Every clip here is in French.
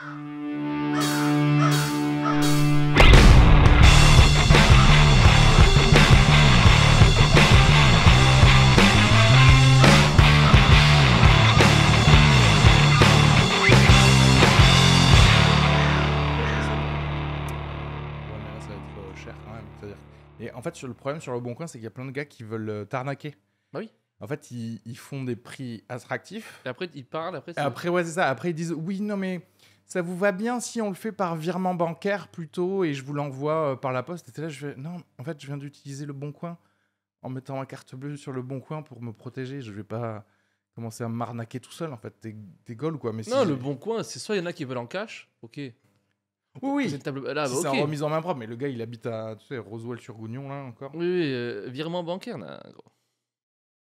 Ouais, mais là, ça va être cher quand même. C'est-à-dire... Et en fait, le problème sur le Bon Coin, c'est qu'il y a plein de gars qui veulent t'arnaquer. Bah oui. En fait, ils font des prix attractifs. Et après, ils parlent. Après, Et après, ouais, c'est ça. Après, ils disent oui, non, mais ça vous va bien si on le fait par virement bancaire plutôt et je vous l'envoie par la poste. Et t'es là, je fais non, en fait, je viens d'utiliser le Bon Coin en mettant ma carte bleue sur le Bon Coin pour me protéger. Je vais pas commencer à m'arnaquer tout seul. En fait, t'es gaulle, quoi. Mais non, si le Bon Coin, c'est soit il y en a qui veulent en cash. Ok. Oui, C'est une table... Là, si bah, c'est ok. en remise en main propre. Mais le gars, il habite à, tu sais, Roswell-sur-Gougnon, là, encore. Oui, virement bancaire, là, gros.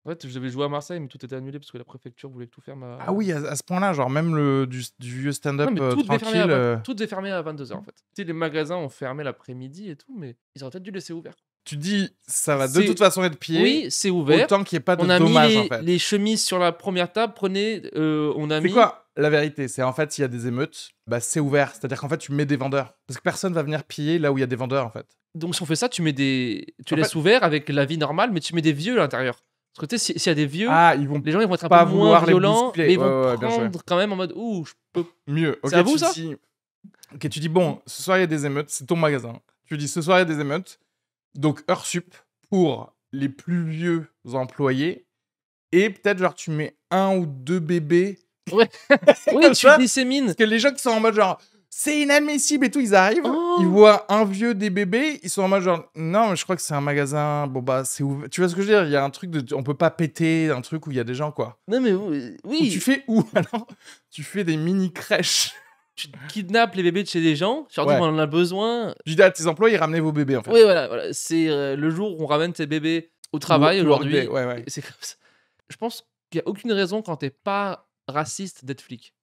En fait, je devais jouer à Marseille, mais tout était annulé parce que la préfecture voulait tout faire. Ah oui, à ce point-là, genre même du vieux stand-up Non, mais tout devait fermer tranquille. tout devait fermer à 22h en fait. Tu sais, les magasins ont fermé l'après-midi et tout, mais ils auraient peut-être dû laisser ouvert. Tu dis, ça va de C'est- toute façon être pillé, Oui, c'est ouvert. autant qu'il n'y ait pas de On a dommages, mis en fait. les chemises sur la première table. Prenez, on a C'est mis. quoi la vérité? C'est en fait, s'il y a des émeutes, bah, c'est ouvert. C'est-à-dire qu'en fait, tu mets des vendeurs. Parce que personne va venir piller là où il y a des vendeurs, en fait. Donc si on fait ça, tu En laisses fait- ouvert avec la vie normale, mais tu mets des vieux à l'intérieur. Parce que tu sais, s'il y a des vieux, Ah, ils vont les gens ils vont être un pas peu moins vouloir les violents, bousculer. mais ils vont Ouais, ouais, bien joué. prendre quand même en mode ouh, je peux. mieux. C'est à vous, tu ça dis... Ok, tu dis, bon, ce soir, il y a des émeutes. C'est ton magasin. Tu dis, ce soir, il y a des émeutes. Donc, heure sup pour les plus vieux employés. Et peut-être, genre, tu mets 1 ou 2 bébés. Oui, Comme tu ça. dissémines. Parce que les gens qui sont en mode genre c'est inadmissible et tout, ils arrivent, Oh. ils voient un vieux, des bébés, ils sont en mode genre non, mais je crois que c'est un magasin, bon bah c'est ouvert. Tu vois ce que je veux dire? Il y a un truc de on peut pas péter un truc où il y a des gens quoi. Non mais Ou oui, tu fais où alors? Tu fais des mini crèches. tu kidnappes les bébés de chez les gens, tu leur dis Ouais. on en a besoin. Je dis à tes employés, ramenez vos bébés en fait. Oui, voilà. C'est le jour où on ramène tes bébés au travail Ou aujourd'hui. workday, ouais, ouais. Et c'est comme ça. Je pense qu'il n'y a aucune raison quand t'es pas raciste d'être flic.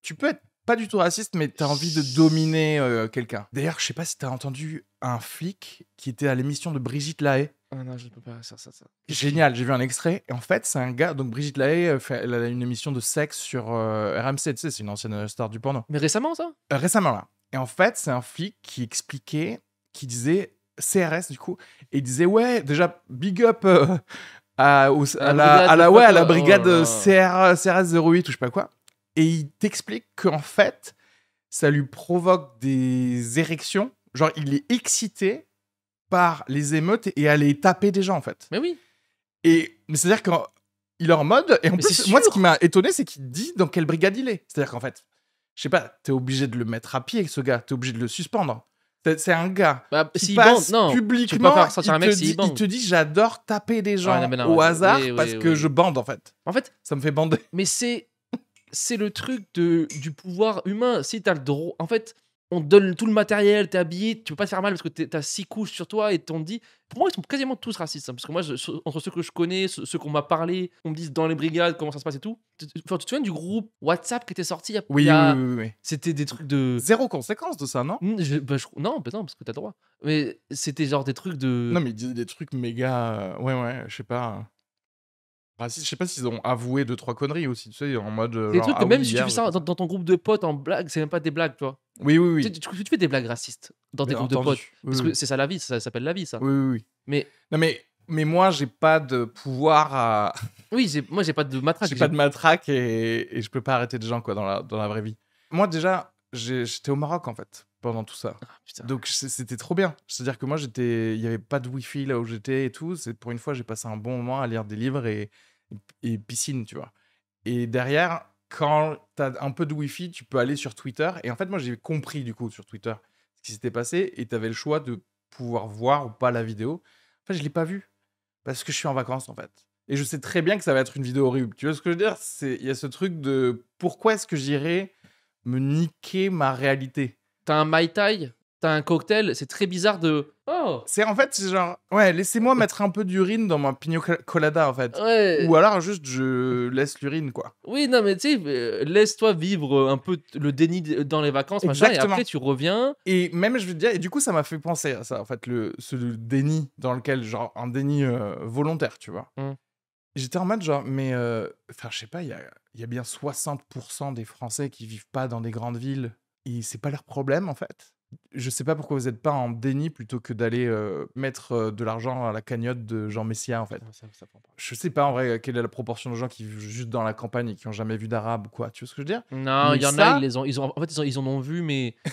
Tu peux être pas du tout raciste, mais t'as envie de dominer quelqu'un. D'ailleurs, je sais pas si t'as entendu un flic qui était à l'émission de Brigitte Lahaie. Ah non, je ne peux pas faire ça. Génial, j'ai vu un extrait. Et en fait, c'est un gars. Donc, Brigitte Lahaie, elle a une émission de sexe sur RMC. Tu sais, c'est une ancienne star du porno. Mais récemment, ça? Récemment, là. Et en fait, c'est un flic qui expliquait, qui disait CRS, du coup. Et il disait, ouais, déjà, big up à la brigade oh là là. CRS 08 ou je sais pas quoi. Et il t'explique qu'en fait, ça lui provoque des érections. Genre, il est excité par les émeutes et aller taper des gens, en fait. Mais oui. Mais c'est-à-dire qu'il est en mode... Et en Mais plus, c'est moi, ce sûr. qui m'a étonné, c'est qu'il dit dans quelle brigade il est. C'est-à-dire qu'en fait, je sais pas, t'es obligé de le mettre à pied, ce gars. T'es obligé de le suspendre. C'est un gars Bah, qui s'il passe bande, non. Tu peux publiquement, pas faire sortir un mec s'il il bande. te dit, j'adore taper des gens non, mais non, au hasard oui, parce oui, que oui. je bande, en fait. En fait, Ça me fait bander. mais c'est le truc du pouvoir humain. Si t'as le droit. En fait, on te donne tout le matériel, t'es habillé, tu peux pas te faire mal parce que t'as 6 couches sur toi et on te dit. Pour moi, ils sont quasiment tous racistes. Hein, parce que moi, entre ceux que je connais, ceux qu'on m'a parlé, on me dit dans les brigades comment ça se passe et tout. Enfin, tu te souviens du groupe WhatsApp qui était sorti il y a. Oui. C'était des trucs de. Zéro conséquence de ça, non? Non, non, parce que t'as le droit. Mais c'était genre des trucs de. Non, mais il disait des trucs méga... Ouais, je sais pas... Raciste, je sais pas s'ils ont avoué 2-3 conneries aussi, tu sais, en mode... Des genre, trucs que ah même oui, si tu hier, fais j'ai ça fait dans ton groupe de potes en blague, c'est même pas des blagues, tu vois. Oui. Tu fais des blagues racistes dans tes Bien groupes de entendu. potes. Oui, Parce oui. que c'est ça la vie, ça s'appelle la vie, ça. Oui. Mais Non, mais moi, j'ai pas de pouvoir à... oui, moi j'ai pas de matraque. J'ai pas de matraque et je peux pas arrêter des gens, quoi, dans la vraie vie. Moi, déjà, j'étais au Maroc, en fait, pendant tout ça. Ah, putain. Donc, c'était trop bien. C'est-à-dire que moi, il y avait pas de wifi là où j'étais et tout. Pour une fois, j'ai passé un bon moment à lire des livres et piscine, tu vois. Et derrière, quand t'as un peu de wifi, tu peux aller sur Twitter. Et en fait, moi, j'ai compris, du coup, sur Twitter, ce qui s'était passé. Et t'avais le choix de pouvoir voir ou pas la vidéo. En fait, je l'ai pas vue. Parce que je suis en vacances, en fait. Et je sais très bien que ça va être une vidéo horrible. Tu vois ce que je veux dire? Il y a ce truc de pourquoi est-ce que j'irais me niquer ma réalité? T'as un Mai Tai, t'as un cocktail, c'est très bizarre de. Oh C'est en fait, c'est genre, ouais, laissez-moi mettre un peu d'urine dans ma pina colada, en fait. Ouais. Ou alors juste je laisse l'urine, quoi. Oui, non, mais tu sais, laisse-toi vivre un peu le déni dans les vacances, machin, et Exactement. après tu reviens. Et même, je veux te dire, et du coup, ça m'a fait penser à ça, en fait, ce déni dans lequel, genre, un déni volontaire, tu vois. Mm. j'étais en mode genre, mais enfin, je sais pas, il y a bien 60% des Français qui vivent pas dans des grandes villes et c'est pas leur problème en fait. Je sais pas pourquoi vous êtes pas en déni plutôt que d'aller mettre de l'argent à la cagnotte de Jean Messia en fait. Ça prend pas. Je sais pas en vrai quelle est la proportion de gens qui vivent juste dans la campagne et qui ont jamais vu d'arabe ou quoi, tu vois ce que je veux dire? Non, Mais il y en a, ça, en fait, ils en ont vu, mais tu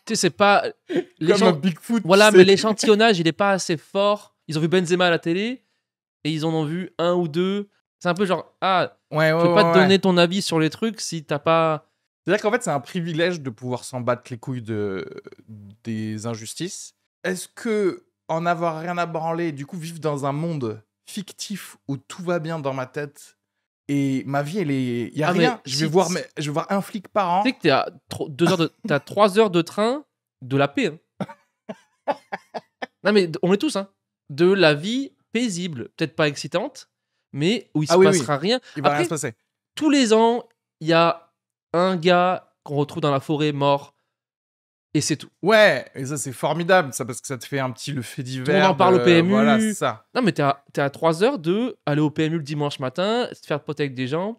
sais, c'est pas comme un l'échant- Bigfoot, tu voilà, mais sais. l'échantillonnage, il est pas assez fort. Ils ont vu Benzema à la télé et ils en ont vu un ou deux. C'est un peu genre, ah, Ouais, je ouais, vais pas te ouais, donner ouais. ton avis sur les trucs si t'as pas. C'est-à-dire qu'en fait, c'est un privilège de pouvoir s'en battre les couilles des injustices. Est-ce que en avoir rien à branler, et du coup vivre dans un monde fictif où tout va bien dans ma tête et ma vie, il y a Ah, mais rien. Je vais voir un flic par tu sais an. que t'as 3 heures de train de la paix. Hein. Non, mais on est tous, hein. De la vie paisible, peut-être pas excitante, mais où il se Ah oui, oui, passera rien. il va rien se Après, passer. tous les ans, il y a un gars qu'on retrouve dans la forêt mort, et c'est tout. Ouais, et ça c'est formidable, ça parce que ça te fait un petit le fait Tout le monde en divers. parle au Voilà, c'est PMU. ça. Non, mais t'es à 3 heures de aller au PMU le dimanche matin, se faire poter avec des gens.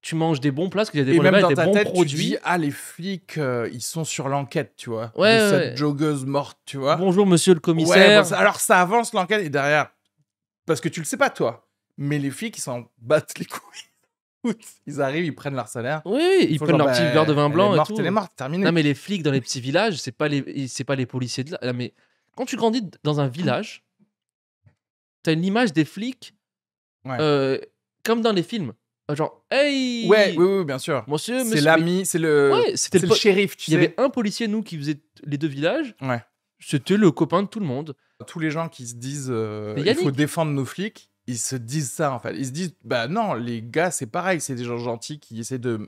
Tu manges des bons plats, parce qu'il y a des Et bons même là-bas, dans des ta bons tête, tu te dis, produits. ah, les flics, ils sont sur l'enquête, tu vois, Ouais, de ouais, cette ouais. joggeuse morte, tu vois. Bonjour, monsieur le Ouais, commissaire. alors ça avance l'enquête et derrière, parce que tu le sais pas toi, mais les flics ils s'en battent les couilles. Ils arrivent, ils prennent leur salaire, Oui, oui, ils ils font prennent genre, leur petit verre de bah, vin blanc et elle est tout. morte, terminé. Non, mais les flics dans les petits villages, c'est pas les policiers de là. Non, mais quand tu grandis dans un village, t'as une image des flics Ouais. euh, comme dans les films. Genre, Ouais, hey, oui, oui, bien sûr. monsieur, C'est monsieur. Mais l'ami, ouais, c'était c'est le shérif, tu Il y avait sais. un policier, nous, qui faisait les 2 villages. Ouais. C'était le copain de tout le monde. Tous les gens qui se disent, C'est il faut Yannick. défendre nos flics, ils se disent ça en fait. Ils se disent, bah non, les gars, c'est pareil, c'est des gens gentils qui essaient tu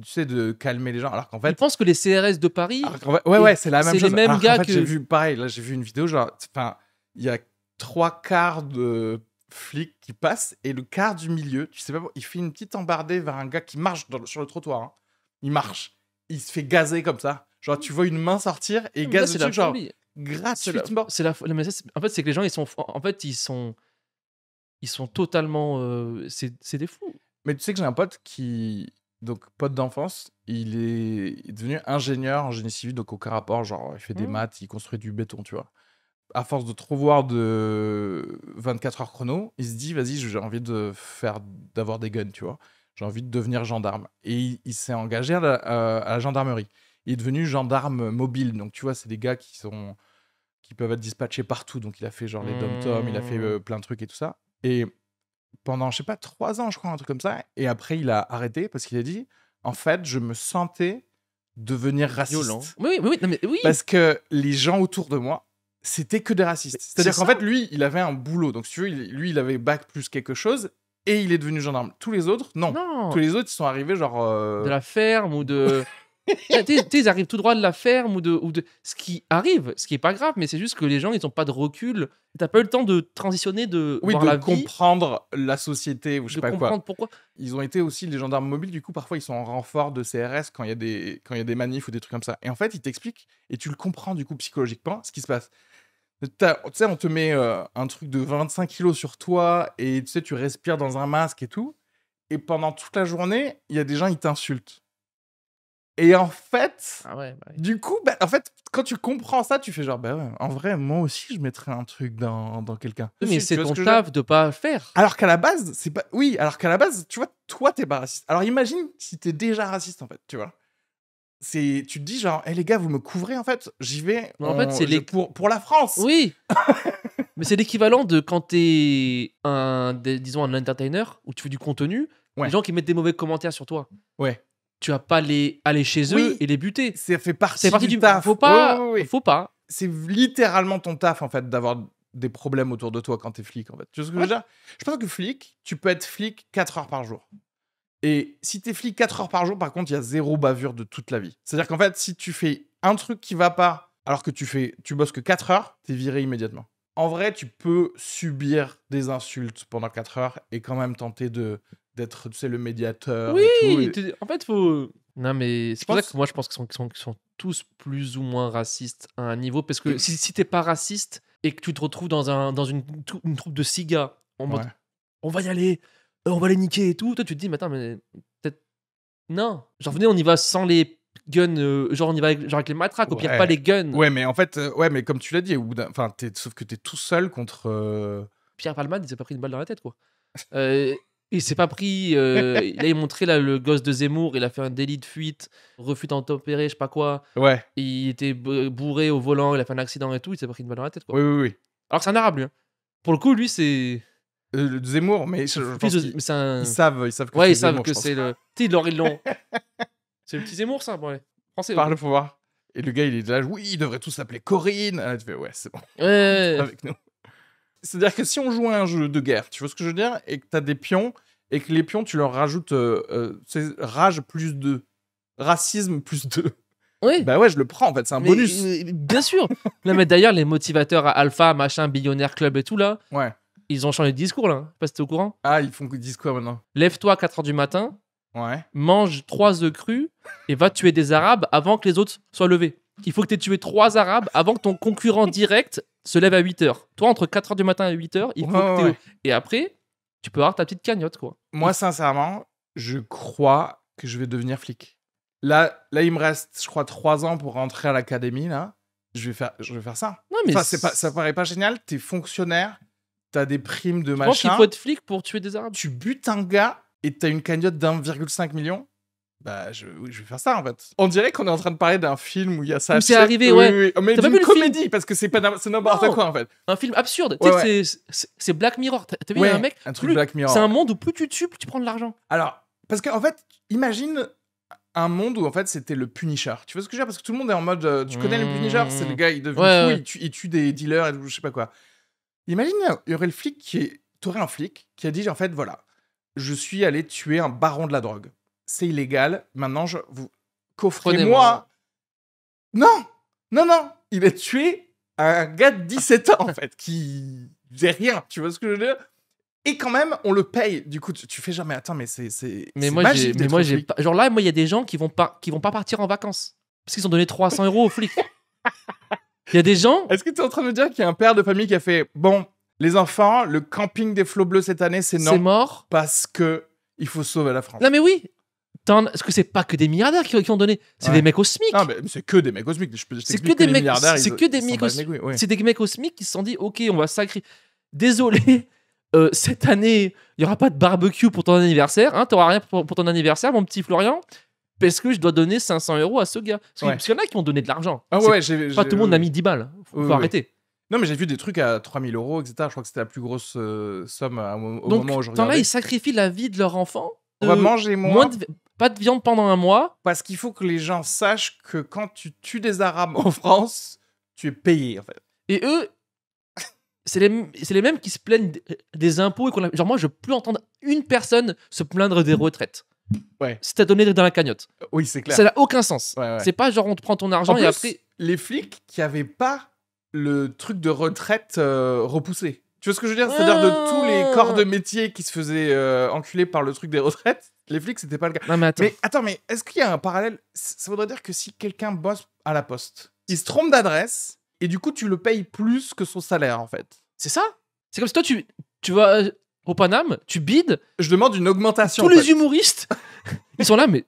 sais, de calmer les gens, alors qu'en Ils fait, pensent que les CRS de Paris, ouais, et ouais, c'est la même c'est les chose. mêmes Alors qu'en gars fait, j'ai que. vu pareil. Là, j'ai vu une vidéo, genre, enfin, il y a 3 quarts de flics qui passent et le quart du milieu, tu sais pas, il fait une petite embardée vers un gars qui marche sur le trottoir. Hein. Il marche, il se fait gazer comme ça. Genre, tu vois une main sortir et Non, mais là, gaze c'est dessus, la genre, folie. gratuitement. C'est la folie. Mais ça, en fait, c'est que les gens, ils sont totalement. C'est des fous. Mais tu sais que j'ai un pote qui, donc pote d'enfance, il est devenu ingénieur en génie civil, donc aucun rapport, genre, il fait des Mmh. maths, il construit du béton, tu vois. À force de trop voir de 24 heures chrono, il se dit, vas-y, j'ai envie d'avoir des guns, tu vois. J'ai envie de devenir gendarme. Et il s'est engagé à la gendarmerie. Il est devenu gendarme mobile. Donc, tu vois, c'est des gars qui peuvent être dispatchés partout. Donc, il a fait genre les dom-toms, il a fait Mmh. plein de trucs et tout ça. Et pendant, je sais pas, 3 ans, je crois, un truc comme ça. Et après, il a arrêté parce qu'il a dit, en fait, je me sentais devenir Violent. raciste. Oui, oui, oui, non, mais oui. Parce que les gens autour de moi, c'était que des racistes. C'est-à-dire c'est qu'en ça. fait, lui, il avait un boulot. Donc, si tu veux, lui, il avait bac plus quelque chose et il est devenu gendarme. Tous les autres, non. Non. Tous les autres, ils sont arrivés genre. De la ferme ou de. Ils arrivent tout droit de la ferme ou de. Ce qui arrive, ce qui est pas grave, mais c'est juste que les gens, ils ont pas de recul. T'as pas eu le temps de transitionner, de Oui, voir de la vie, comprendre la société ou je sais de pas quoi. comprendre pourquoi. Ils ont été aussi les gendarmes mobiles. Du coup, parfois, ils sont en renfort de CRS quand il y a des manifs ou des trucs comme ça. Et en fait, ils t'expliquent et tu le comprends du coup psychologiquement ce qui se passe. Tu sais, on te met un truc de 25 kilos sur toi et tu sais, tu respires dans un masque et tout. Et pendant toute la journée, il y a des gens, ils t'insultent. Et en fait, Ah ouais, bah oui. du coup, bah, en fait, quand tu comprends ça, tu fais genre, bah ouais, en vrai, moi aussi, je mettrais un truc dans quelqu'un. Oui, mais Tu c'est vois ce ton que je veux dire? taf de pas faire. Alors qu'à la base, c'est pas. Oui, alors qu'à la base, tu vois, toi, t'es pas raciste. Alors imagine si t'es déjà raciste, en fait, tu vois. Tu te dis genre, hé les gars, vous me couvrez, en fait, j'y vais Mais en fait, c'est pour la France. Oui, mais c'est l'équivalent de quand t'es disons un entertainer où tu fais du contenu, Ouais. les gens qui mettent des mauvais commentaires sur toi. Ouais. Tu vas pas aller chez Oui. eux et les buter. Ça fait partie, C'est partie du taf. Faut pas. Oui, oui, oui. Faut pas. C'est littéralement ton taf, en fait, d'avoir des problèmes autour de toi quand t'es flic, en fait. Tu vois ce que je veux dire? Je pense que flic, tu peux être flic 4 heures par jour. Et si t'es flic 4 heures par jour, par contre, il y a 0 bavure de toute la vie. C'est-à-dire qu'en fait, si tu fais un truc qui va pas, alors que tu bosses que 4 heures, t'es viré immédiatement. En vrai, tu peux subir des insultes pendant 4 heures et quand même tenter d'être, tu sais, le médiateur et tout. Oui, Et- en fait, faut. Non, mais c'est pour ça pense- que moi, je pense qu'ils sont tous plus ou moins racistes à un niveau. Parce que si t'es pas raciste et que tu te retrouves dans une troupe de 6 gars en mode Ouais. on va y aller, On va les niquer et tout. Toi, tu te dis, mais attends, mais peut-être. Non. Genre, venez, on y va sans les guns. Genre, on y va avec les matraques. Au pire, Ouais. pas les guns. Ouais, mais en fait, ouais, mais comme tu l'as dit, enfin, sauf que t'es tout seul contre. Pierre Palmade, il s'est pas pris une balle dans la tête, quoi. Il s'est pas pris. Là, il montrait là, le gosse de Zemmour. Il a fait un délit de fuite, refus d'obtempérer, je sais pas quoi. Ouais, Il était bourré au volant. Il a fait un accident et tout. Il s'est pris une balle dans la tête, quoi. oui, oui, oui. Alors que c'est un arabe, lui. Hein. Pour le coup, lui, c'est. Le Zemmour, mais je pense Mais qu'ils c'est un. ils savent que Ouais, c'est ils savent Zemmour, que je pense. c'est le. Tu sais, ils l'ont. C'est le petit Zemmour, ça. Bon, allez. Français. Par le pouvoir. Et le gars, il est là, oui, ils devraient tous s'appeler Corinne. Ah, tu fais, ouais, c'est bon, Ouais. avec nous. C'est-à-dire que si on joue à un jeu de guerre, tu vois ce que je veux dire, et que t'as des pions, et que les pions, tu leur rajoutes rage plus 2, racisme plus 2. Oui. Bah ouais, je le prends en fait, c'est un Mais, bonus. bien sûr. Là, mais d'ailleurs, les motivateurs à Alpha, machin, Billionaire Club et tout, là, Ouais. ils ont changé de discours, là. Je sais pas si t'es au courant. Ah, ils disent quoi maintenant? Lève-toi à 4h du matin, Ouais. mange 3 œufs crus et va tuer des Arabes avant que les autres soient levés. Il faut que tu aies tué 3 Arabes avant que ton concurrent direct se lève à 8h. Toi, entre 4h du matin et 8h, il faut Ouais, que t'aies... ouais. Et après, tu peux avoir ta petite cagnotte, quoi. Moi, sincèrement, je crois que je vais devenir flic. Là, il me reste, je crois, 3 ans pour rentrer à l'académie, là. Je vais faire ça. Non, mais Enfin, ça paraît pas génial, t'es fonctionnaire, t'as des primes de je pense qu'il machin, faut être flic pour tuer des Arabes. tu butes un gars et t'as une cagnotte d'1,5 million. Bah, oui, je vais faire ça, en fait. On dirait qu'on est en train de parler d'un film où il y a ça. Où c'est tu sais. arrivé, Oui, ouais. oui, oui. Mais T'as pas d'une vu le film comédie, parce que c'est n'importe Non. quoi, en fait. Un film absurde. Ouais, Tu sais, c'est Black Mirror. T'as vu, il y a un mec. un truc plus- Black Mirror. C'est un monde où plus tu tues, plus tu prends de l'argent. Alors, parce qu'en fait, imagine un monde où en fait c'était le Punisher. Tu vois ce que je veux dire? Parce que tout le monde est en mode. Tu connais le Punisher? C'est le gars, il devient Ouais, fou, ouais. il tue des dealers et tout, je sais pas quoi. Imagine, il y aurait le flic t'aurais un flic qui a dit en fait, voilà, je suis allé tuer un baron de la drogue. C'est illégal. Maintenant, vous coffrez-moi. Non, non, non. Il a tué un gars de 17 ans en fait qui faisait rien. Tu vois ce que je veux dire? Et quand même, on le paye. Du coup, tu fais genre, mais attends, mais c'est Mais moi, magique j'ai d'être flic. pas... Genre là, moi, il y a des gens qui vont pas partir en vacances. Parce qu'ils ont donné 300 € aux flics. Il y a des gens... Est-ce que tu es en train de me dire qu'il y a un père de famille qui a fait, bon, les enfants, le camping des flots bleus cette année, c'est non. C'est mort. Parce que il faut sauver la France. Non, mais oui. Est-ce que c'est pas que des milliardaires qui ont donné? C'est Ouais. des mecs au SMIC. Non, mais c'est que des mecs cosmiques. C'est que des mecs. milliardaires. C'est que des mecs au SMIC. SMIC. C'est des mecs au SMIC qui se sont dit, ok, on va sacrifier. Désolé, cette année, il y aura pas de barbecue pour ton anniversaire. Hein, t'auras rien pour ton anniversaire, mon petit Florian. Parce que je dois donner 500 € à ce gars. Parce qu'il y en a qui ont donné de l'argent. Ah C'est ouais, j'ai. pas tout le monde n'a mis 10 balles. Faut arrêter. Non, mais j'ai vu des trucs à 3000 €, etc. Je crois que c'était la plus grosse somme au Donc, moment où je t'en là, regardais. ils sacrifient la vie de leur enfant. On va manger moins. Pas de viande pendant un mois. Parce qu'il faut que les gens sachent que quand tu tues des Arabes en France, tu es payé, en fait. Et eux, c'est les mêmes qui se plaignent des impôts. Genre, moi, je peux plus entendre une personne se plaindre des retraites. Ouais. Si t'as donné dans la cagnotte. Oui, c'est clair. Ça n'a aucun sens. Ouais, ouais. C'est pas genre on te prend ton argent En et plus, après. les flics qui avaient pas le truc de retraite repoussé. Tu vois ce que je veux dire? C'est-à-dire de tous les corps de métier qui se faisaient enculer par le truc des retraites, les flics, c'était pas le cas. Non, mais attends. Mais attends, mais est-ce qu'il y a un parallèle? Ça voudrait dire que si quelqu'un bosse à la poste, il se trompe d'adresse et du coup, tu le payes plus que son salaire, en fait. C'est ça? C'est comme si toi, tu vas au Paname, tu bides. Je demande une augmentation. Tous en les fait. humoristes, ils sont là, mais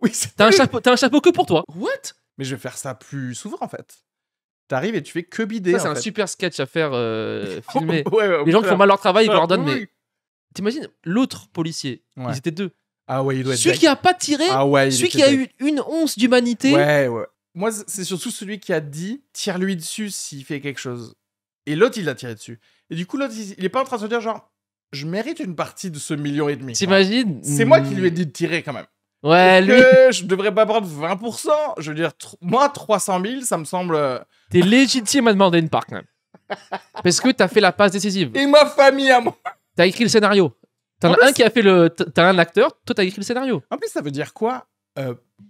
Oui, c'est t'as un chapeau que pour toi. What? Mais je vais faire ça plus souvent, en fait. T'arrives et tu fais que bider. Ça, c'est en un fait. super sketch à faire filmer. Ouais, Les gens qui font mal leur travail, ils leur donnent, oui, mais. T'imagines, l'autre policier, Ouais. ils étaient 2. Ah ouais, il doit être Celui deg. qui a pas tiré, Ah ouais, il celui était qui a deg. eu une once d'humanité. Ouais, ouais. Moi, c'est surtout celui qui a dit tire-lui dessus s'il fait quelque chose. Et l'autre, il l'a tiré dessus. Et du coup, l'autre, il est pas en train de se dire genre, je mérite une partie de ce 1,5 million. T'imagines? C'est moi qui lui ai dit de tirer quand même. Ouais, Est-ce lui, que je devrais pas prendre 20%? Je veux dire, moi, 300 000, ça me semble. t'es légitime à demander une part quand même. Parce que t'as fait la passe décisive. Et ma famille à moi. T'as écrit le scénario. T'en En as plus- un qui a fait T'as un acteur, toi t'as écrit le scénario. En plus, ça veut dire quoi?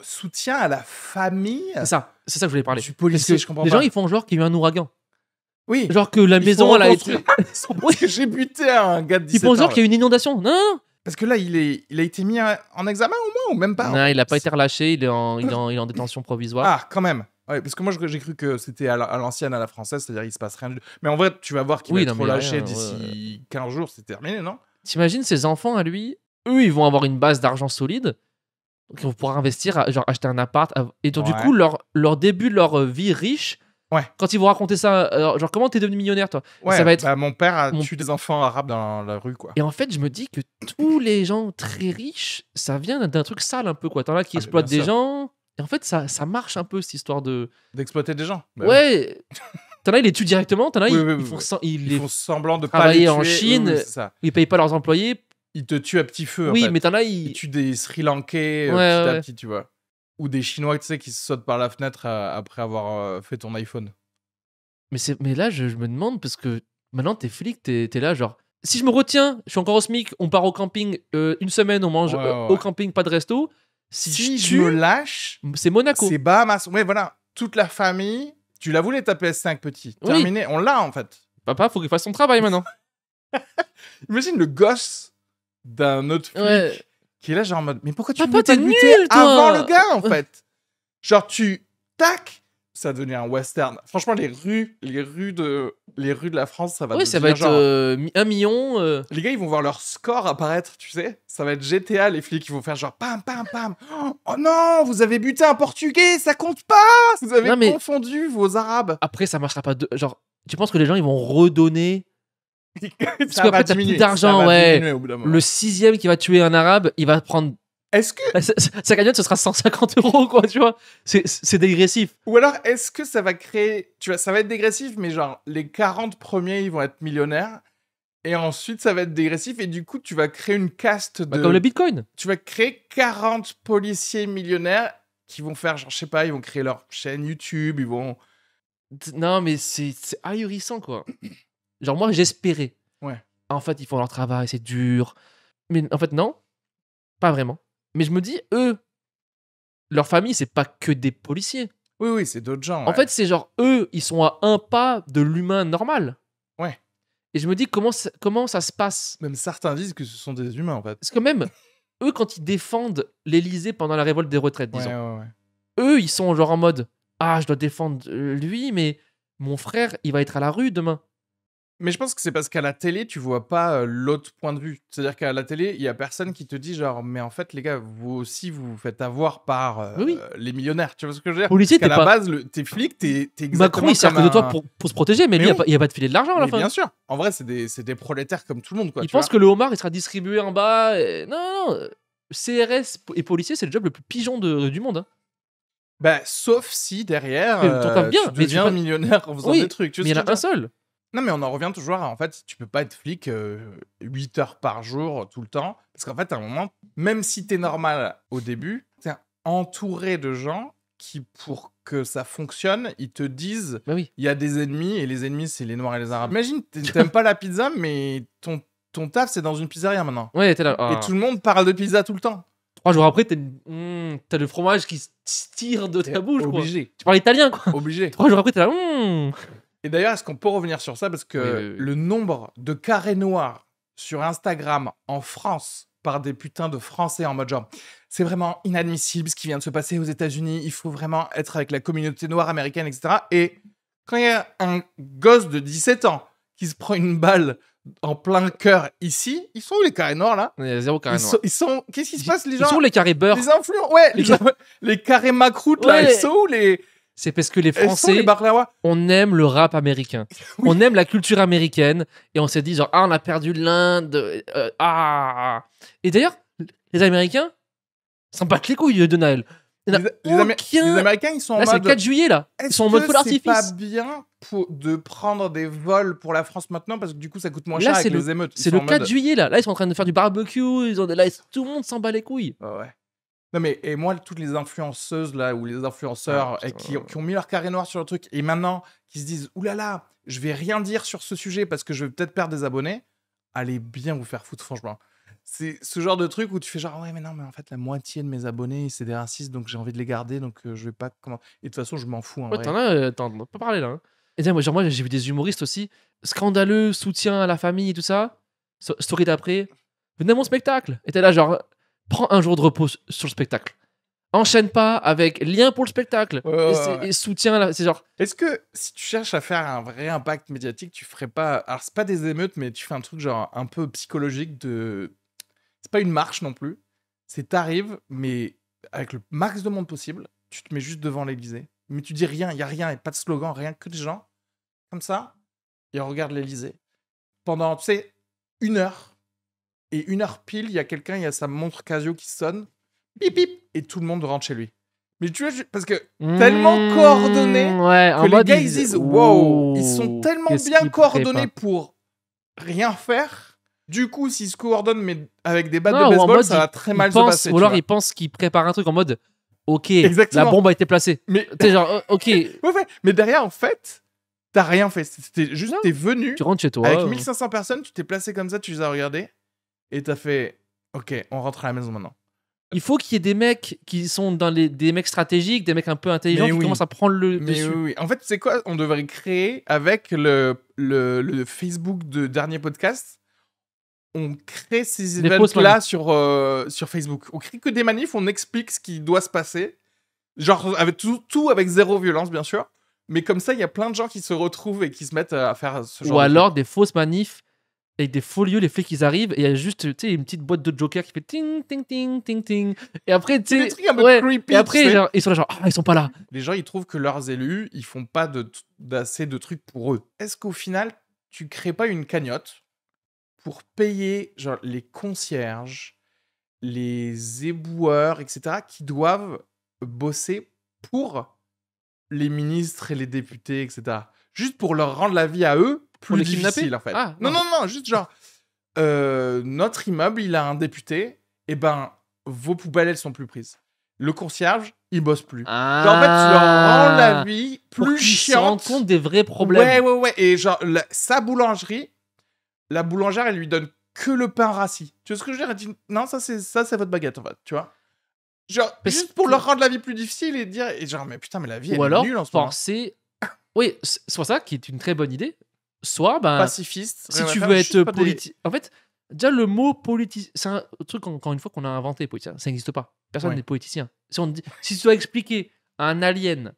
Soutien à la famille C'est ça que je voulais parler. du policier, Parce je que comprends les pas. gens ils font genre qu'il y a eu un ouragan. Oui. Genre que la Ils maison font elle a été. reconstruire. Parce que j'ai buté un gars de 17 Ils font ans. genre qu'il y a eu une inondation. Non, non, Parce que là, il a été mis en examen au moins ou même pas? non, il a pas été relâché, il est en détention provisoire. Ah, quand même. Ouais, parce que moi, j'ai cru que c'était à l'ancienne, à la française, c'est-à-dire il se passe rien. Mais en vrai, tu vas voir qu'il Oui, va non, être mais y a relâché rien, d'ici 15 jours, c'est terminé, non? T'imagines ces enfants à lui, eux, ils vont avoir une base d'argent solide. Donc, ils vont pouvoir investir, genre acheter un appart. Et donc, du Ouais. coup, leur début de leur vie riche, Ouais. quand ils vont raconter ça, genre, comment t'es devenu millionnaire, toi? Ouais, Ça va être. bah, mon père a mon- tué des enfants arabes dans la rue, quoi. Et en fait, je me dis que tous les gens très riches, ça vient d'un truc sale un peu, quoi. T'en as qui Ah, mais exploitent bien des sûr. gens. Et en fait, ça marche un peu, cette histoire de. D'exploiter des gens. Bah oui. Ouais. T'en as, ils les tuent directement. T'en as, Oui, oui, ils oui, font oui. ça, ils Ils les font semblant de pas travailler les en tuer. Oui, Chine. oui, c'est ça. Ils payent pas leurs employés. Ils te tuent à petit feu, en Oui, fait. mais t'en as, Ils tuent des Sri Lankais Ouais, petit à ouais. petit, tu vois. Ou des Chinois, tu sais, qui se sautent par la fenêtre après avoir fait ton iPhone. Mais là, je me demande, parce que maintenant, t'es flic, t'es là, genre. Si je me retiens, je suis encore au SMIC, on part au camping une semaine, on mange Ouais, ouais, au ouais. camping, pas de resto. Si Si je je me tue, lâche, c'est Monaco. c'est Bahamas. Ouais, voilà. Toute la famille. Tu la voulais ta PS5, petit. Oui. Terminé. On l'a, en fait. Papa, faut qu'il fasse son travail maintenant. Imagine le gosse d'un autre flic Ouais. qui est là, genre en mode, mais pourquoi tu Papa, voulais pas t'es le buter nul, toi. avant le gars, en fait? Genre, tac, ça devenait un western. Franchement, les rues de la France, ça va Ouais, ça va devenir être genre... 1 million. Les gars, ils vont voir leur score apparaître, tu sais. Ça va être GTA, les flics, ils vont faire genre pam, pam, pam. Oh non, vous avez buté un Portugais, ça compte pas. Vous avez Non, mais- confondu vos Arabes. Après, ça marchera pas. Genre, tu penses que les gens, ils vont redonner Ça qu'après, va t'as plus diminuer, d'argent, ça va ouais. diminuer au bout d'un moment. le 6e qui va tuer un arabe, il va prendre. Est-ce que... Sa cagnotte, ce sera 150 €, quoi, tu vois. C'est dégressif. Ou alors, est-ce que ça va créer... Tu vois, ça va être dégressif, mais genre, les 40 premiers, ils vont être millionnaires. Et ensuite, ça va être dégressif. Et du coup, tu vas créer une caste de... Bah, comme le bitcoin. Tu vas créer 40 policiers millionnaires qui vont faire, genre, je sais pas, ils vont créer leur chaîne YouTube, ils vont... Non, mais c'est ahurissant, quoi. Genre, moi, j'espérais. Ouais. En fait, ils font leur travail, c'est dur. Mais en fait, non. Pas vraiment. Mais je me dis, eux, leur famille, c'est pas que des policiers. Oui, oui, c'est d'autres gens. En fait, c'est genre, eux, ils sont à un pas de l'humain normal. Ouais. Et je me dis, comment ça se passe? Même certains disent que ce sont des humains, en fait. Parce que même, eux, quand ils défendent l'Élysée pendant la révolte des retraites, disons, Ouais. eux, ils sont genre en mode, ah, je dois défendre lui, mais mon frère, il va être à la rue demain. Mais je pense que c'est parce qu'à la télé, tu vois pas l'autre point de vue. C'est-à-dire qu'à la télé, il y a personne qui te dit genre, mais en fait, les gars, vous aussi, vous vous faites avoir par Oui. les millionnaires. Tu vois ce que je veux dire? Policier, Parce t'es qu'à la pas. base, t'es flic, t'es exactement Macron, il sert comme que de toi un- pour se protéger, mais Mais lui, oui. il n'y a pas de filet de l'argent à la Mais fin. bien sûr. En vrai, c'est des prolétaires comme tout le monde, quoi. Il tu pense vois. que le homard, il sera distribué en bas. Non. CRS et policier, c'est le job le plus pigeon du monde. Hein. Bah, sauf si derrière, Mais t'en tapes bien, tu mais tu deviens peux- millionnaire en faisant Oui, des trucs. Tu mais il y vois en ce que a je veux un dire? seul. Non, mais on en revient toujours à, en fait, tu peux pas être flic 8 heures par jour tout le temps. Parce qu'en fait, à un moment, même si t'es normal au début, t'es entouré de gens qui, pour que ça fonctionne, ils te disent Bah oui. il y a des ennemis et les ennemis, c'est les Noirs et les Arabes. Imagine, t'aimes pas la pizza, mais ton taf, c'est dans une pizzeria maintenant. Ouais, t'es là. Ah. Et tout le monde parle de pizza tout le temps. 3 jours après, t'as le fromage qui se tire de ta bouche. Quoi. Obligé. Tu parles italien, quoi. Obligé. 3 jours après, t'es là. Et d'ailleurs, est-ce qu'on peut revenir sur ça? Parce que Oui. le nombre de carrés noirs sur Instagram en France par des putains de Français en mode genre, c'est vraiment inadmissible ce qui vient de se passer aux États-Unis, il faut vraiment être avec la communauté noire américaine, etc. Et quand il y a un gosse de 17 ans qui se prend une balle en plein cœur ici, ils sont où les carrés noirs là? Il y a 0 carré Ils noir. sont, ils sont- Qu'est-ce qui se passe les Ils gens? sont où les carrés beurre? Les influents, ouais, les carrés macroutes là, Ouais. ils sont où les... C'est parce que les Elles sont Français, les baklawas? on aime le rap américain. Oui. On aime la culture américaine. Et on s'est dit, genre, ah, on a perdu l'Inde. Et d'ailleurs, les Américains s'en battent les couilles de Noël. Il y en a Les aucun- Américains, ils sont en Là, c'est le mode... 4 juillet, là. Ils Est-ce sont en mode que feu c'est pas d'artifice. bien de prendre des vols pour la France maintenant parce que du coup ça coûte moins Là, cher c'est avec les émeutes. Ils C'est sont le en 4 mode- juillet, là. Là, ils sont en train de faire du barbecue. Là, tout le monde s'en bat les couilles. Ouais. Non mais et moi toutes les influenceuses là ou les influenceurs Ah, putain. qui ont mis leur carré noir sur le truc et maintenant qui se disent oulala je vais rien dire sur ce sujet parce que je vais peut-être perdre des abonnés. Allez bien vous faire foutre franchement. C'est ce genre de truc où tu fais genre ouais mais non mais en fait la moitié de mes abonnés c'est des racistes donc j'ai envie de les garder donc je vais pas comment et de toute façon je m'en fous en Ouais, vrai. t'en as pas parlé, là. Hein. Et tiens, moi, j'ai vu des humoristes aussi. Scandaleux, soutien à la famille et tout ça. Story d'après. Venez à mon spectacle. Et t'es là, genre, prends un jour de repos sur le spectacle. enchaîne pas avec lien pour le spectacle et soutien. C'est genre. Est-ce que si tu cherches à faire un vrai impact médiatique, tu ferais pas. Alors, c'est pas des émeutes, mais tu fais un truc genre un peu psychologique de. C'est pas une marche non plus. C'est t'arrives, mais avec le max de monde possible, tu te mets juste devant l'Élysée. Mais tu dis rien, il y a rien, y a pas de slogan, rien, que des gens comme ça. Ils regardent l'Élysée pendant, tu sais, 1 heure. Et 1 heure pile, il y a quelqu'un, il y a sa montre Casio qui sonne, bip bip, et tout le monde rentre chez lui. Mais tu vois, parce que tellement coordonné Ouais, que les gars ils disent wow, ils sont tellement bien coordonnés pour rien faire. Du coup, s'ils se coordonnent mais avec des battes de baseball, ça va très mal se passer. Ou alors ils pensent qu'ils préparent un truc en mode ok, exactement. la bombe a été placée. Mais t'es genre ok. Ouais. Mais derrière, en fait, t'as rien fait. C'était juste, t'es venu. Tu rentres chez toi. Avec 1500 personnes, tu t'es placé comme ça, tu les as regardés. Et t'as fait ok, on rentre à la maison maintenant. Il faut qu'il y ait des mecs qui sont des mecs stratégiques, des mecs un peu intelligents qui commencent à prendre le dessus. Oui. En fait, c'est quoi? On devrait créer avec le Facebook de Dernier Podcast. On crée ces événements-là sur Facebook. On crée que des manifs, on explique ce qui doit se passer. Genre, avec tout avec zéro violence, bien sûr. Mais comme ça, il y a plein de gens qui se retrouvent et qui se mettent à faire ce genre de trucs. alors des fausses manifs. Avec des faux lieux, les flics ils arrivent et il y a juste une petite boîte de Joker qui fait ting ting ting ting ting. Et après tu sais, des trucs un peu creepy. Et après genre, ils sont là genre ils sont pas là. Les gens ils trouvent que leurs élus ils font pas d'assez de trucs pour eux. Est-ce qu'au final tu crées pas une cagnotte pour payer genre les concierges, les éboueurs, etc. qui doivent bosser pour les ministres et les députés, etc. Juste pour leur rendre la vie à eux plus difficile, en fait. Ah, non, juste genre, notre immeuble, il a un député, et ben, vos poubelles, elles sont plus prises. Le concierge, il bosse plus. Genre, en fait, tu leur rends la vie plus chiante. Se rendre compte des vrais problèmes. Ouais. Et genre, sa boulangerie, la boulangère, elle lui donne que le pain rassis. Tu vois ce que je veux dire? Elle dit, non, ça, c'est votre baguette, en fait, tu vois? Genre, juste pour leur rendre la vie plus difficile et dire, et genre, mais putain, mais la vie, elle est nulle en ce moment. Forcer. Oui, c'est pour ça qui est une très bonne idée. Soit, pacifiste. Si tu veux être politique. En fait, déjà, le mot politicien, c'est un truc, encore une fois, qu'on a inventé, politicien. Ça n'existe pas. Personne n'est politicien. Si tu dois expliquer à un alien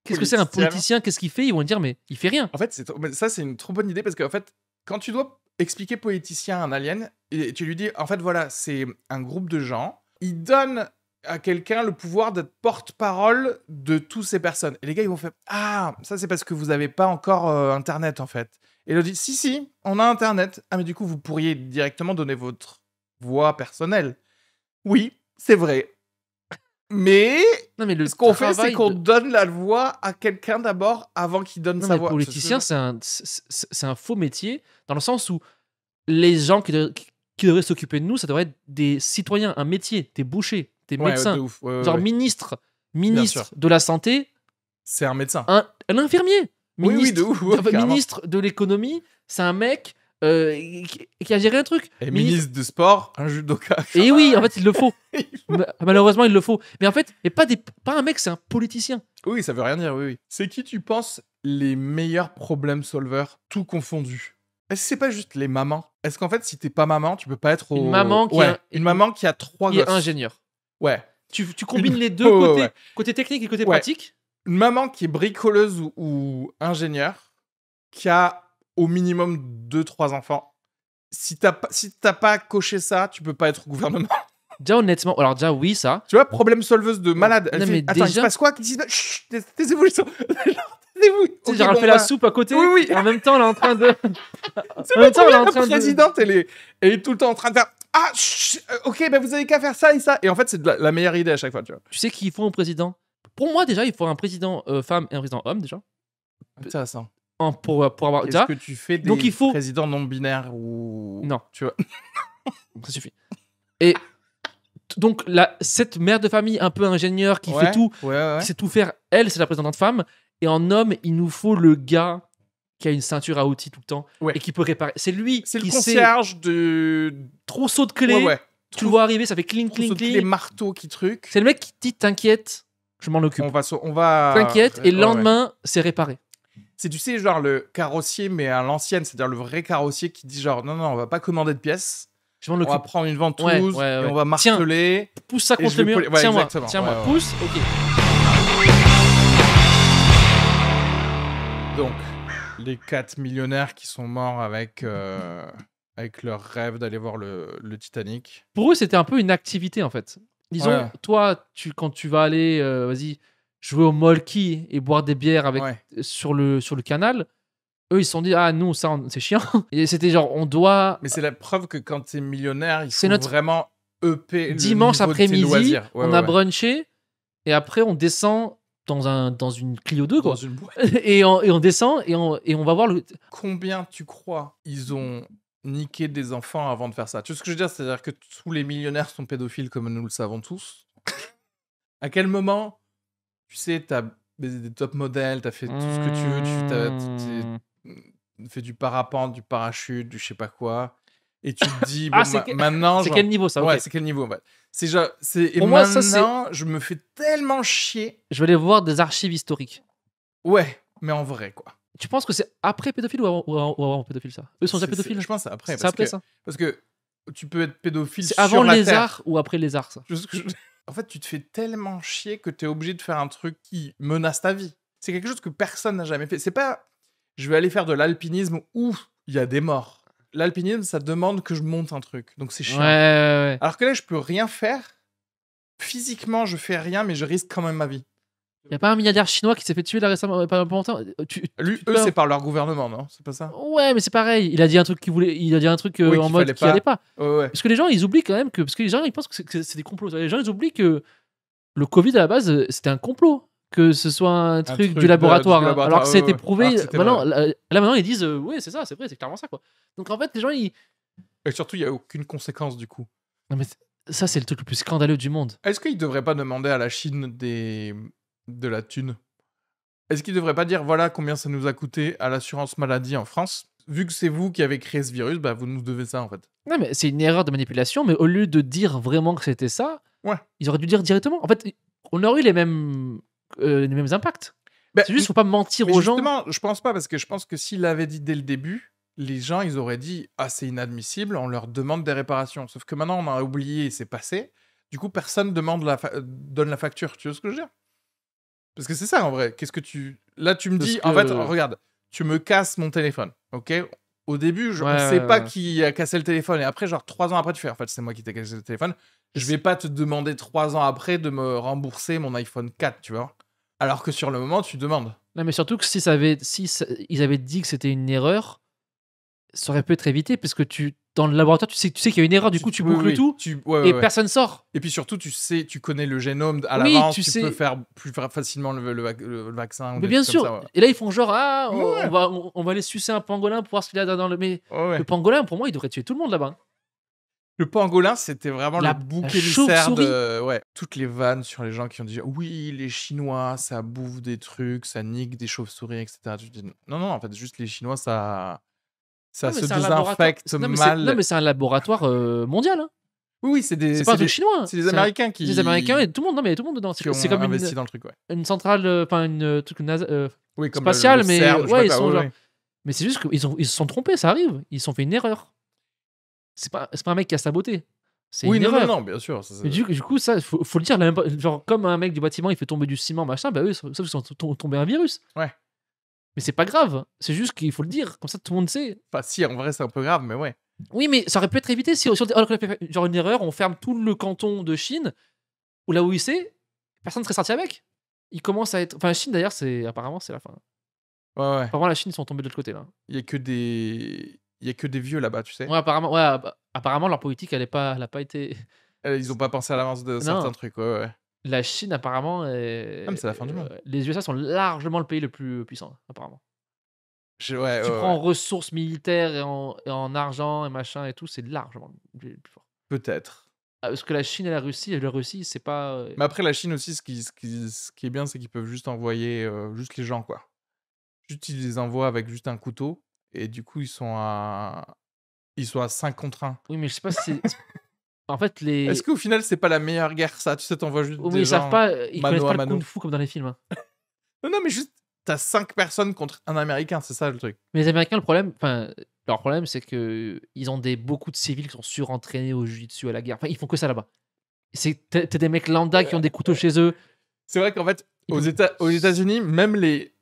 qu'est-ce que c'est un politicien, qu'est-ce qu'il fait, ils vont te dire, mais il fait rien. En fait, ça, c'est une trop bonne idée parce qu'en fait, quand tu dois expliquer politicien à un alien, et tu lui dis, en fait, voilà, c'est un groupe de gens, ils donnent à quelqu'un le pouvoir d'être porte-parole de toutes ces personnes. Et les gars, ils vont faire « Ah, ça, c'est parce que vous n'avez pas encore Internet, en fait. » Et ils dit « Si, on a Internet. Ah, mais du coup, vous pourriez directement donner votre voix personnelle. » Oui, c'est vrai. Mais, ce qu'on fait, c'est qu'on donne la voix à quelqu'un d'abord avant qu'il donne sa voix. Le politicien, c'est un faux métier dans le sens où les gens qui devraient s'occuper de nous, ça devrait être des citoyens, un métier. T'es boucher, t'es médecin. Genre ministre de la santé. C'est un médecin. Un infirmier. De ouf. Ministre de l'économie, c'est un mec qui a géré un truc. Et ministre de sport, un judoka. Et oui, en fait, il le faut. Malheureusement, il le faut. Mais en fait, pas un mec, c'est un politicien. Oui, ça veut rien dire, oui. C'est qui, tu penses, les meilleurs problème solvers, tout confondu? Est-ce que c'est pas juste les mamans? Est-ce qu'en fait, si t'es pas maman, tu peux pas être une maman qui a 3 gosses. Qui est ingénieur. Ouais. Tu combines les deux côté technique et côté pratique. Une maman qui est bricoleuse ou ingénieure, qui a au minimum 2-3 enfants. Si t'as pas coché ça, tu peux pas être au gouvernement. Déjà, honnêtement, alors déjà, oui, ça. Tu vois, problème solveuse de malade. Non, mais attends, il se passe quoi? Chut, taisez-vous, taisez-vous. Tu sais, genre, elle fait la soupe à côté. Oui. Et en même temps, elle est en train de. La présidente, elle est tout le temps en train de faire. Ah, ok, ben vous avez qu'à faire ça et ça. Et en fait, c'est la meilleure idée à chaque fois, tu vois. Tu sais qu'il faut un président? Pour moi, déjà, il faut un président femme et un président homme, déjà. Intéressant. Pour avoir. Est-ce que tu fais des Donc, présidents non binaires ou. Non. Tu vois. Ça suffit. Et. Donc, cette mère de famille un peu ingénieure qui fait tout, qui sait tout faire, elle, c'est la présidente femme. Et en homme, il nous faut le gars qui a une ceinture à outils tout le temps et qui peut réparer. C'est lui qui le concierge de trousseau de clés. Tu le vois arriver, ça fait cling, cling, cling. Les marteaux qui truc. C'est le mec qui dit t'inquiète, je m'en occupe. On va. T'inquiète, et le lendemain, c'est réparé. C'est, tu sais, genre le carrossier, mais à l'ancienne, c'est-à-dire le vrai carrossier qui dit genre non, on va pas commander de pièces. Je m'en On va occupe. prendre une ventouse Ouais, et ouais. on va marteler. Pousse ça Et contre je le vais mur. coller- ouais, Tiens-moi, exactement. tiens-moi. Ouais, ouais. Pousse, ok. Donc, les 4 millionnaires qui sont morts avec leur rêve d'aller voir le Titanic. Pour eux, c'était un peu une activité, en fait. Disons, Ouais. toi, quand tu vas aller, vas-y, jouer au molki et boire des bières avec, Ouais. sur le canal, eux, ils se sont dit, ah, nous, ça, c'est chiant. Et c'était genre, on doit. Mais c'est la preuve que quand t'es millionnaire, il C'est faut notre vraiment EP Dimanche le niveau de tes après-midi, loisirs. Ouais, on ouais, a ouais. brunché, et après, on descend dans une Clio 2, Dans quoi. une boîte. Et on descend, et on va voir le. Combien tu crois ils ont niqué des enfants avant de faire ça? Tu vois ce que je veux dire? C'est-à-dire que tous les millionnaires sont pédophiles comme nous le savons tous. À quel moment, tu sais, t'as baisé des top modèles, t'as fait tout ce que tu veux, t'as fait du parapente, du parachute, du je sais pas quoi, et tu te dis, bon, Ah, c'est maintenant, c'est genre... quel niveau, ça? Ouais, Ok. c'est quel niveau, en fait. C'est genre, et Pour moi, ça, c'est. maintenant, je me fais tellement chier. Je vais aller voir des archives historiques. Ouais, mais en vrai, quoi. Tu penses que c'est après pédophile ou avant pédophile, ça? Eux sont déjà pédophiles? Je pense que c'est après. C'est après, ça? Parce que tu peux être pédophile C'est sur avant la les Terre. arts ou après les arts, ça? Tu vois ce que En fait, tu te fais tellement chier que tu es obligé de faire un truc qui menace ta vie. C'est quelque chose que personne n'a jamais fait. C'est pas je vais aller faire de l'alpinisme où il y a des morts. L'alpinisme, ça demande que je monte un truc. Donc c'est Ouais, chiant. ouais. Alors que là, je peux rien faire. Physiquement, je fais rien, mais je risque quand même ma vie. Y a pas un milliardaire chinois qui s'est fait tuer là récemment, pas longtemps? Eux, c'est par leur gouvernement, non? C'est pas ça? Ouais, mais c'est pareil. Il a dit un truc il a dit un truc Oui, en qu'il mode fallait qui allait pas. Ouais, ouais. Parce que les gens, ils oublient quand même parce que les gens, ils pensent que c'est des complots. Les gens, ils oublient que le Covid à la base, c'était un complot. Que ce soit un truc du laboratoire. laboratoire, Alors que ça a été ouais. prouvé. Alors que c'était Maintenant, vrai. là, maintenant, ils disent, oui, c'est ça, c'est vrai, c'est clairement ça, quoi. Donc en fait, les gens, ils. Et surtout, il n'y a aucune conséquence du coup. Non, mais ça, c'est le truc le plus scandaleux du monde. Est-ce qu'ils devraient pas demander à la Chine de la thune? Est-ce qu'ils devraient pas dire voilà combien ça nous a coûté à l'assurance maladie en France? Vu que c'est vous qui avez créé ce virus, bah vous nous devez ça en fait. Non, mais c'est une erreur de manipulation, mais au lieu de dire vraiment que c'était ça, Ouais. ils auraient dû dire directement. En fait, on aurait eu les mêmes impacts. Bah, C'est juste, faut pas mentir mais aux gens. justement, je pense pas parce que je pense que s'ils l'avaient dit dès le début, les gens ils auraient dit ah c'est inadmissible, on leur demande des réparations. Sauf que maintenant on a oublié et c'est passé. Du coup personne demande donne la facture. Tu vois ce que je veux dire? Parce que c'est ça en vrai. Qu'est-ce que tu là tu me Parce dis que- en fait regarde, tu me casses mon téléphone, ok? Au début, on Ouais, sait pas ouais. qui a cassé le téléphone. Et après, genre 3 ans après, tu fais en fait, c'est moi qui t'ai cassé le téléphone. Je vais pas te demander 3 ans après de me rembourser mon iPhone 4, tu vois. Alors que sur le moment, tu demandes. Non, mais surtout que si ils avaient dit que c'était une erreur, ça aurait pu être évité parce que dans le laboratoire, tu sais qu'il y a une erreur, du coup, tu oui, boucles oui, tout ouais, et ouais. personne sort. Et puis surtout, tu connais le génome à Oui, l'avance. tu Tu sais. peux faire plus facilement le vaccin. ou Mais des bien trucs sûr. comme ça, ouais. Et là, ils font genre, ah, Ouais. on va aller sucer un pangolin pour voir ce qu'il y a dans le. Mais Ouais, ouais. le pangolin, pour moi, il devrait tuer tout le monde là-bas. Le pangolin, c'était vraiment La le bouc la émissaire de... chauve-souris. Ouais, toutes les vannes sur les gens qui ont dit « Oui, les Chinois, ça bouffe des trucs, ça nique des chauves-souris, etc. » Tu dis « Non, non, en fait, juste les Chinois, ça Non, mais se c'est un laboratoire. désinfecte Non, mais mal. c'est un laboratoire mondial. Hein. Oui, oui, c'est C'est pas un truc chinois. c'est des Américains qui... Les Américains et tout le monde. Non, mais il y a tout le monde dedans. qui ont C'est comme investi dans le truc, ouais. une centrale, enfin, une truc Oui, comme spatiale, le mais CERN, je sais ouais, pas ils quoi, sont ouais, genre. ouais. Mais c'est juste qu'ils se sont trompés, ça arrive. Ils se sont fait une erreur. C'est pas un mec qui a saboté. C'est Oui, une non, erreur. non, non, bien sûr. Ça, Mais du coup, ça, faut le dire. Genre, comme un mec du bâtiment, il fait tomber du ciment, machin, bah eux, sauf qu'ils sont tombés un virus. Ouais. Mais c'est pas grave. C'est juste qu'il faut le dire. Comme ça, tout le monde sait. Enfin, si, en vrai, c'est un peu grave, mais ouais. Oui, mais ça aurait pu être évité si on a fait genre une erreur, on ferme tout le canton de Chine, ou là où il sait, personne ne serait sorti avec. Il commence à être. Enfin, Chine d'ailleurs, apparemment, c'est la fin. Ouais, ouais. Apparemment, la Chine, ils sont tombés de l'autre côté là. Il y a que des vieux là-bas, tu sais. Ouais, apparemment, leur politique, elle a pas été. Ils ont pas pensé à l'avance de certains trucs, ouais, ouais. La Chine, apparemment. mais c'est la fin du monde. Les USA sont largement le pays le plus puissant, apparemment. Ouais, Si tu ouais, prends en ouais. ressources militaires et en argent et machin et tout, c'est largement le plus fort. Peut-être. Parce que la Chine et la Russie, c'est pas. Mais après, la Chine aussi, ce qui est bien, c'est qu'ils peuvent juste envoyer juste les gens, quoi. Juste, ils les envoient avec juste un couteau. Et du coup, ils sont à 5 contre 1. Oui, mais je sais pas si c'est. En fait, les. Est-ce qu'au final, c'est pas la meilleure guerre, ça? Tu sais, t'envoies juste Oui, des mais ils gens savent pas. Ils mano connaissent à pas le mano. kung-fu comme dans les films. Hein. Non, non, mais juste, t'as 5 personnes contre un Américain, c'est ça le truc. Mais les Américains, le problème. Enfin, Leur problème, c'est que ils ont beaucoup de civils qui sont surentraînés au jiu-jitsu, à la guerre. Enfin, ils font que ça là-bas. T'as des mecs lambda qui ont des couteaux chez eux. C'est vrai qu'en fait, Ils aux, peuvent- aux États-Unis, même les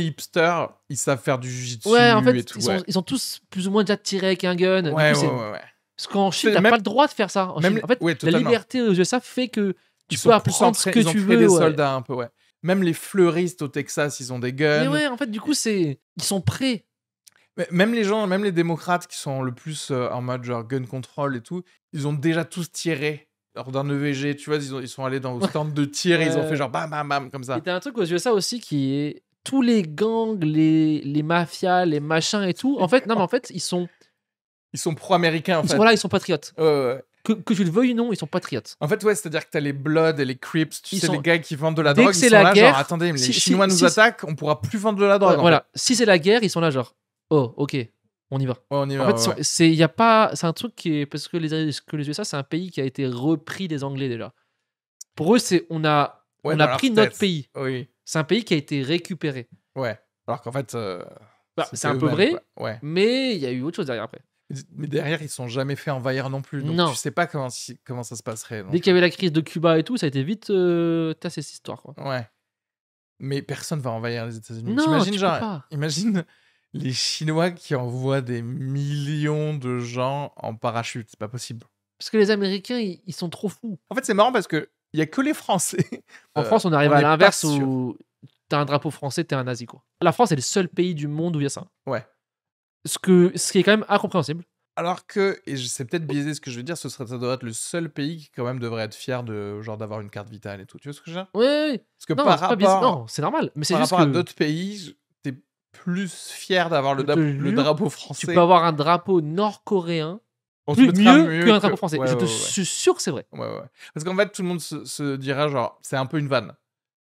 hipsters, ils savent faire du jiu-jitsu Ouais, en fait, et tout. Ouais, ils sont tous plus ou moins déjà tirés avec un gun. Du ouais, coup, ouais. parce qu'en Chine, C'est t'as même- pas le droit de faire ça. En même Chine. En fait, ouais, la totalement. liberté aux USA fait que tu Ils peux sont plus apprendre ce que ils ont tu créé veux. des Ouais. soldats un peu, ouais. Même les fleuristes au Texas, ils ont des Mais guns. ouais, en fait, du coup, ils sont prêts. Mais même les gens, même les démocrates qui sont le plus en mode genre gun control et tout, ils ont déjà tous tiré lors d'un EVG, tu vois, ils sont allés au stand de tir et ils ont fait Ouais. genre bam bam bam comme Et ça. t'as un truc aux USA aussi qui est tous les gangs, les mafias, les machins et tout. En fait, non, mais en fait, ils sont pro-américains en fait. voilà, ils sont patriotes. Ouais. Que tu le veuilles ou non, ils sont patriotes. En fait, ouais, c'est-à-dire que t'as les Bloods et les Crips, tu Ils sais, sont- les gars qui vendent de la Dès drogue, que ils c'est sont la là, guerre, genre, attendez, mais les si- Chinois nous si- attaquent, on pourra plus vendre de la drogue. Ouais, en voilà. fait. Si c'est la guerre, ils sont là genre oh, OK, on y va. Ouais, on y En va. fait, ouais. c'est y a pas c'est un truc qui est parce que les USA, c'est un pays qui a été repris des Anglais déjà. Pour eux, Ouais, on dans a leur pris tête. notre pays. Oui, C'est un pays qui a été récupéré. ouais. Alors qu'en fait, Bah, c'était c'est un peu eux-mêmes, vrai, quoi. Ouais. mais il y a eu autre chose derrière après. Mais derrière, ils sont jamais fait envahir non plus. Donc Non. tu sais pas comment ça se passerait. Dès qu'il y avait la crise de Cuba et tout, ça a été vite tassé cette histoire, quoi. Ouais. Mais personne va envahir les États-Unis. Non, T'imagines, tu peux genre, pas. imagine les Chinois qui envoient des millions de gens en parachute. C'est pas possible. Parce que les Américains, ils sont trop fous. En fait, c'est marrant parce que il y a que les Français. En France, on arrive on à est pas l'inverse sûr. où t'as un drapeau français, t'es un nazi, quoi. La France est le seul pays du monde où il y a ça. Ouais. Ce qui est quand même incompréhensible. Alors que, et c'est peut-être biaisé ce que je veux dire, ça devrait être le seul pays qui quand même devrait être fier de genre d'avoir une carte vitale et tout. Tu vois ce que je veux dire? Oui. Parce que Non, par c'est pas bizarre. rapport, Non, c'est normal. Mais c'est par juste rapport à que d'autres pays, t'es plus fier d'avoir Je te le jure, drapeau tu français. peux avoir un drapeau nord-coréen On se mieux mettra qu'un drapeau français. Ouais, Je te ouais. suis sûr que c'est vrai. Ouais. Parce qu'en fait, tout le monde se dira genre, c'est un peu une vanne.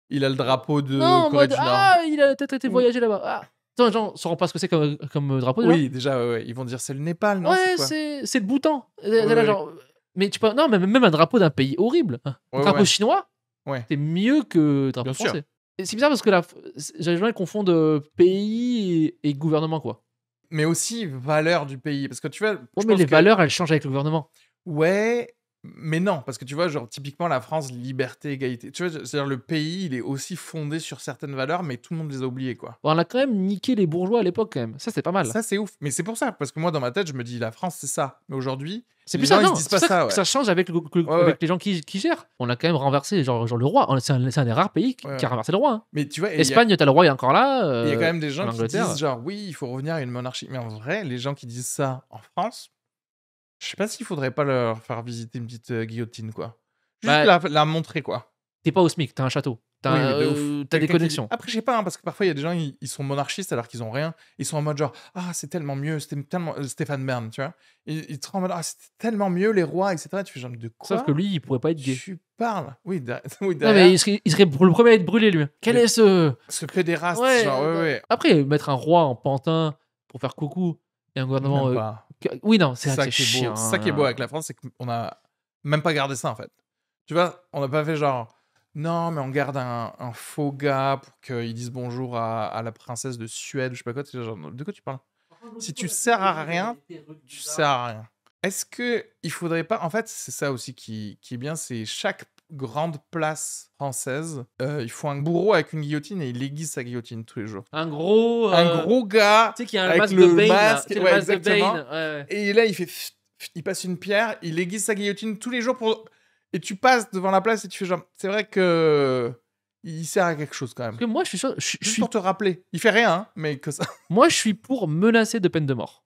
Il a le drapeau de Non, en Corée mode du Nord. ah, il a peut-être été Mm. voyager là-bas. Ah. Attends, les gens ne sauront pas ce que c'est comme drapeau. Déjà. Oui, déjà, ouais. Ils vont dire c'est le Népal, non? Ouais, quoi c'est le Bhoutan. Ouais, Là, ouais. genre, mais tu peux non, même un drapeau d'un pays horrible. Un Ouais, drapeau ouais. chinois, Ouais. c'est mieux que le drapeau Bien sûr. français. Et c'est bizarre parce que les gens ils confondent pays et gouvernement, quoi. Mais aussi valeur du pays. Parce que tu vois, Ouais, je mais pense les que- valeurs, elles changent avec le gouvernement. Ouais, mais non, parce que tu vois, genre, typiquement, la France, liberté, égalité. Tu vois, c'est-à-dire, le pays, il est aussi fondé sur certaines valeurs, mais tout le monde les a oubliées, quoi. Bon, on a quand même niqué les bourgeois à l'époque, quand même. Ça, c'est pas mal. Ça, c'est ouf. Mais c'est pour ça, parce que moi, dans ma tête, je me dis, la France, c'est ça. Mais aujourd'hui, C'est les plus gens, ça, ils non. se disent C'est pas ça ça, que ouais. ça change avec, Ouais, avec les gens qui gèrent. On a quand même renversé, genre le roi. C'est un des rares pays qui Ouais. a renversé le roi. Hein. Mais tu vois, et il y a- Espagne, t'as le roi, il est encore là. il y a quand même des gens en qui Angleterre. disent, genre, oui, il faut revenir à une monarchie. Mais en vrai, les gens qui disent ça en France, je sais pas s'il faudrait pas leur faire visiter une petite guillotine, quoi. Juste Bah, la montrer, quoi. T'es pas au SMIC, t'as un château. T'as Oui, mais de ouf. t'as des Quelqu'un qui connexions. dit- Après, je sais pas, hein, parce que parfois, il y a des gens, ils sont monarchistes alors qu'ils ont rien. Ils sont en mode genre, ah, c'est tellement mieux, c'était tellement. Stéphane Bern, tu vois. Ils te rendent en mode, ah, c'était tellement mieux, les rois, etc. Tu fais genre, de quoi Sauf que lui, il pourrait pas être gay. tu parles? Oui, oui, Non, derrière. mais il serait pour le premier à être brûlé, lui. Quel Mais- est ce. Ce pédéraste, Ouais, genre, ouais. Après, mettre un roi en pantin pour faire coucou et un gouvernement. Même pas. Oui, non, c'est C'est ça ça que c'est qui est beau. chiant. C'est ça qui est beau avec la France, c'est qu'on a même pas gardé ça, en fait. Tu vois, on n'a pas fait genre, non, mais on garde un faux gars pour qu'ils disent bonjour à la princesse de Suède, je sais pas quoi. Tu sais, genre, de quoi tu parles? Si tu sers à rien, tu sers à rien. Est-ce que il faudrait pas... En fait, c'est ça aussi qui est bien, c'est chaque grande place française, il faut un bourreau avec une guillotine et il aiguise sa guillotine tous les jours. Un gros. Un gros gars Tu sais qu'il y a un avec masque le de Bane. Là. masque, Tu sais, le ouais, masque de exactement. Bane. Ouais. Et là, il fait... Il passe une pierre, il aiguise sa guillotine tous les jours pour... Et tu passes devant la place et tu fais genre... C'est vrai que... Il sert à quelque chose quand même. Parce que moi, je suis sûr. Juste pour te rappeler. Il fait rien, hein, mais que ça... Moi, je suis pour menacer de peine de mort.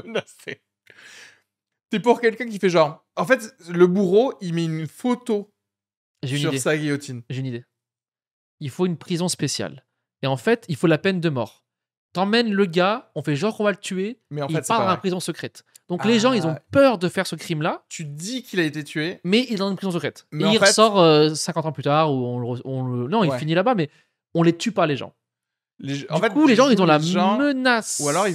menacé. T'es pour quelqu'un qui fait genre... En fait, le bourreau, il met une photo J'ai une sur idée. sa guillotine. J'ai une idée. Il faut une prison spéciale. Et en fait, il faut la peine de mort. T'emmènes le gars, on fait genre qu'on va le tuer, Mais en il fait, c'est part pas dans la vrai. prison secrète. Donc les gens, ils ont Ah. peur de faire ce crime-là, Tu dis qu'il a été tué, mais il est dans une prison secrète. Mais et en il fait- ressort 50 ans plus tard, ou non, il Ouais. finit là-bas, mais on les tue pas, les gens. du Du coup, les gens, ils ont la menace. Ou alors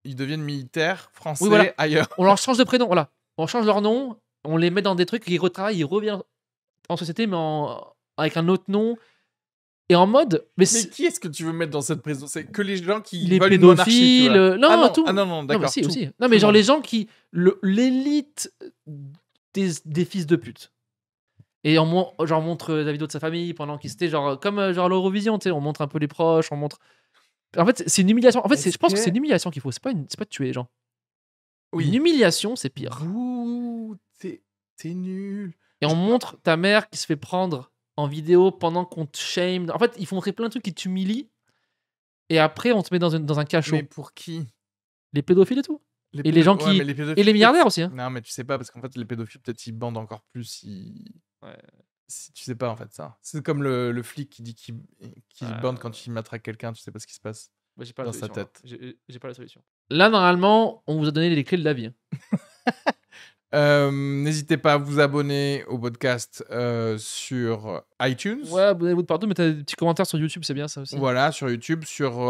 ils deviennent militaires français Oui, voilà. ailleurs. On leur change de prénom, voilà. On change leur nom, on les met dans des trucs, ils retravaillent, ils reviennent en société, mais avec un autre nom. Et en mode, mais Mais qui est-ce que tu veux mettre dans cette prison? C'est que les gens qui les veulent une monarchie, tu pédophiles, vois. non, tout. non, Non, mais d'accord, si, tout. aussi. Non, Tout mais le genre monde. les gens qui, l'élite des fils de pute. Et genre montre la vidéo de sa famille pendant qu'il c'était genre comme genre l'Eurovision, tu sais, on montre un peu les proches, on montre. En fait, c'est une humiliation. En fait, Est-ce je pense que c'est que- une humiliation qu'il faut. C'est pas de tuer les gens. Une Oui. humiliation, c'est pire. Ouh, t'es nul. Et on montre ta mère qui se fait prendre en vidéo pendant qu'on te shame. En fait, ils font montrer plein de trucs qui t'humilient. Et après, on te met dans un cachot. Mais pour qui? Les pédophiles et tout. Les Et les gens ouais, qui. mais les Et pédophiles, les milliardaires peut-être- aussi. Hein. Non, mais tu sais pas, parce qu'en fait, les pédophiles, peut-être, ils bandent encore plus Ouais. si tu sais pas, en fait, ça. C'est comme le flic qui dit qu'il Ouais. bande quand il matraque quelqu'un, tu sais pas ce qui se passe. Bah, j'ai pas la Dans sa solution, là. tête. J'ai pas la solution. Là, normalement, on vous a donné les clés de la vie. Hein. N'hésitez pas à vous abonner au podcast sur iTunes. Ouais, abonnez-vous de partout, mettez des petits commentaires sur YouTube, c'est bien ça aussi. Voilà, sur YouTube, sur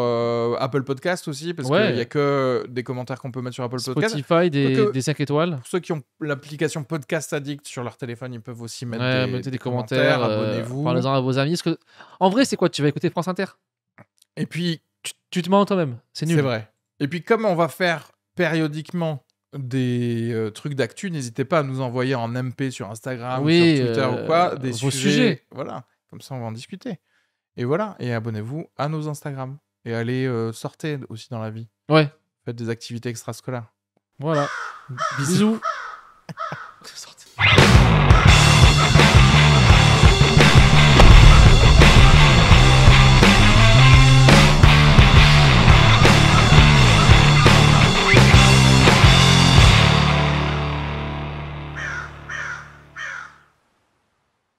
Apple Podcast aussi, parce Ouais. qu'il n'y a que des commentaires qu'on peut mettre sur Apple Podcast. Spotify, Quoique- des 5 étoiles. Pour ceux qui ont l'application Podcast Addict sur leur téléphone, ils peuvent aussi mettre Ouais, des, mettez des commentaires. commentaires. Abonnez-vous. Parlez-en à vos amis. Parce que, en vrai, c'est quoi? Tu vas écouter France Inter? Et puis, Tu te mens toi-même. C'est nul. c'est vrai. Et puis, comme on va faire périodiquement des trucs d'actu, n'hésitez pas à nous envoyer en MP sur Instagram, Oui, sur Twitter ou quoi, des vos sujets. sujets. Voilà, comme ça on va en discuter. Et voilà, et abonnez-vous à nos Instagram. Et allez sortez aussi dans la vie. Ouais, Faites des activités extrascolaires. voilà. Bisous. Bisous.